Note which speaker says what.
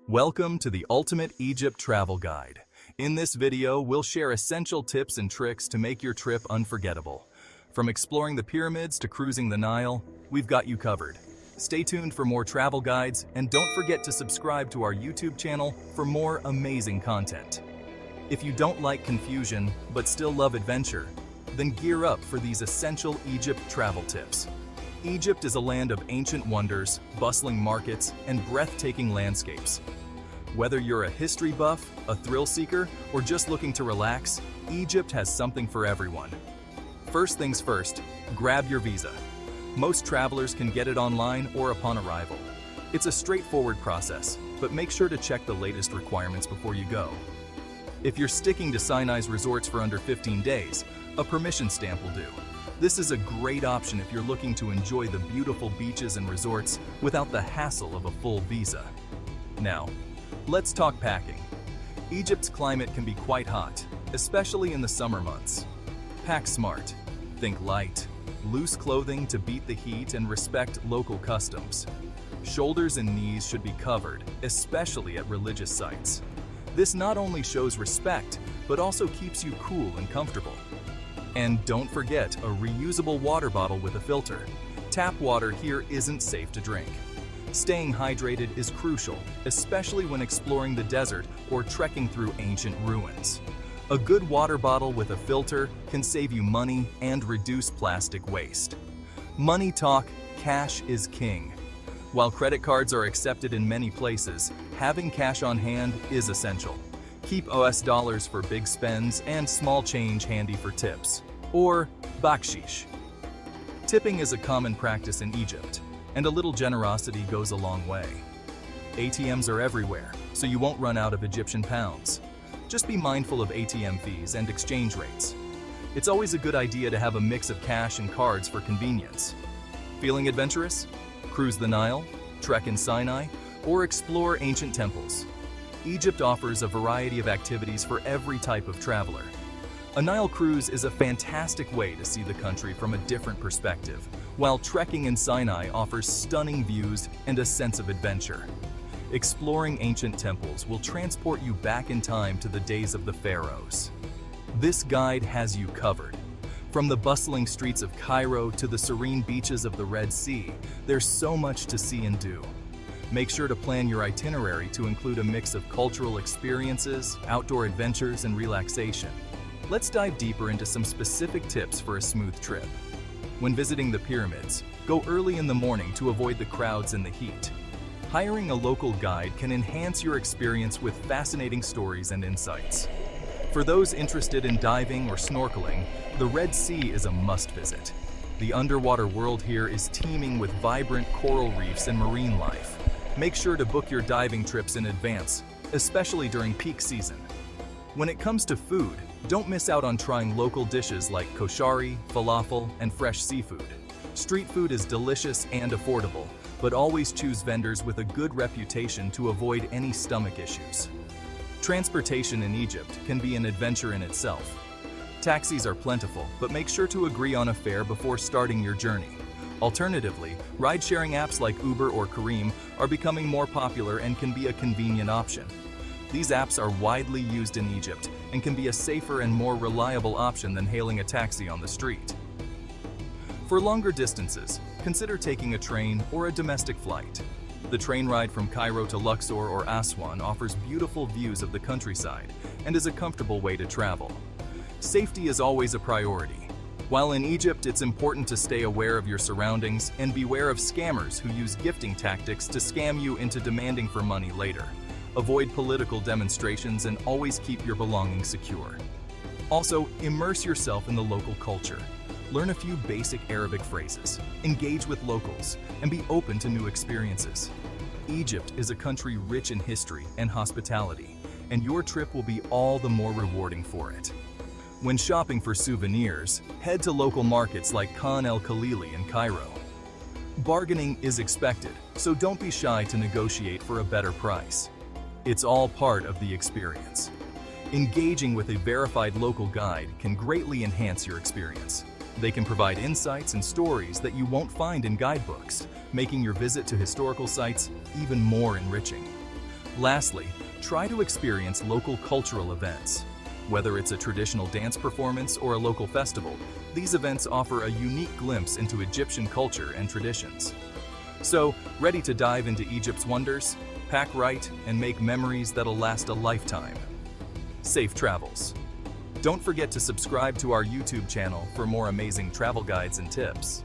Speaker 1: Welcome to the Ultimate Egypt Travel Guide. In this video, we'll share essential tips and tricks to make your trip unforgettable. From exploring the pyramids to cruising the Nile, we've got you covered. Stay tuned for more travel guides, and don't forget to subscribe to our YouTube channel for more amazing content. If you don't like confusion, but still love adventure, then gear up for these essential Egypt travel tips. Egypt is a land of ancient wonders, bustling markets, and breathtaking landscapes. Whether you're a history buff, a thrill seeker, or just looking to relax, Egypt has something for everyone. First things first, grab your visa. Most travelers can get it online or upon arrival. It's a straightforward process, but make sure to check the latest requirements before you go. If you're sticking to Sinai's resorts for under 15 days, a permission stamp will do. This is a great option if you're looking to enjoy the beautiful beaches and resorts without the hassle of a full visa. Now, let's talk packing. Egypt's climate can be quite hot, especially in the summer months. Pack smart. Think light, loose clothing to beat the heat and respect local customs. Shoulders and knees should be covered, especially at religious sites. This not only shows respect, but also keeps you cool and comfortable. And don't forget a reusable water bottle with a filter. Tap water here isn't safe to drink. Staying hydrated is crucial, especially when exploring the desert or trekking through ancient ruins. A good water bottle with a filter can save you money and reduce plastic waste. Money talk, cash is king. While credit cards are accepted in many places, having cash on hand is essential. Keep US dollars for big spends and small change handy for tips, or bakshish. Tipping is a common practice in Egypt, and a little generosity goes a long way. ATMs are everywhere, so you won't run out of Egyptian pounds. Just be mindful of ATM fees and exchange rates. It's always a good idea to have a mix of cash and cards for convenience. Feeling adventurous? Cruise the Nile, trek in Sinai, or explore ancient temples. Egypt offers a variety of activities for every type of traveler. A Nile cruise is a fantastic way to see the country from a different perspective, while trekking in Sinai offers stunning views and a sense of adventure. Exploring ancient temples will transport you back in time to the days of the pharaohs. This guide has you covered. From the bustling streets of Cairo to the serene beaches of the Red Sea, there's so much to see and do. Make sure to plan your itinerary to include a mix of cultural experiences, outdoor adventures, and relaxation. Let's dive deeper into some specific tips for a smooth trip. When visiting the pyramids, go early in the morning to avoid the crowds and the heat. Hiring a local guide can enhance your experience with fascinating stories and insights. For those interested in diving or snorkeling, the Red Sea is a must visit. The underwater world here is teeming with vibrant coral reefs and marine life. Make sure to book your diving trips in advance, especially during peak season. When it comes to food, don't miss out on trying local dishes like koshari, falafel, and fresh seafood. Street food is delicious and affordable, but always choose vendors with a good reputation to avoid any stomach issues. Transportation in Egypt can be an adventure in itself. Taxis are plentiful, but make sure to agree on a fare before starting your journey. Alternatively, ride-sharing apps like Uber or Careem are becoming more popular and can be a convenient option. These apps are widely used in Egypt and can be a safer and more reliable option than hailing a taxi on the street. For longer distances, consider taking a train or a domestic flight. The train ride from Cairo to Luxor or Aswan offers beautiful views of the countryside and is a comfortable way to travel. Safety is always a priority. While in Egypt, it's important to stay aware of your surroundings and beware of scammers who use gifting tactics to scam you into demanding for money later. Avoid political demonstrations and always keep your belongings secure. Also, immerse yourself in the local culture. Learn a few basic Arabic phrases, engage with locals, and be open to new experiences. Egypt is a country rich in history and hospitality, and your trip will be all the more rewarding for it. When shopping for souvenirs, head to local markets like Khan el-Khalili in Cairo. Bargaining is expected, so don't be shy to negotiate for a better price. It's all part of the experience. Engaging with a verified local guide can greatly enhance your experience. They can provide insights and stories that you won't find in guidebooks, making your visit to historical sites even more enriching. Lastly, try to experience local cultural events. Whether it's a traditional dance performance or a local festival, these events offer a unique glimpse into Egyptian culture and traditions. So, ready to dive into Egypt's wonders? Pack right and make memories that'll last a lifetime. Safe travels. Don't forget to subscribe to our YouTube channel for more amazing travel guides and tips.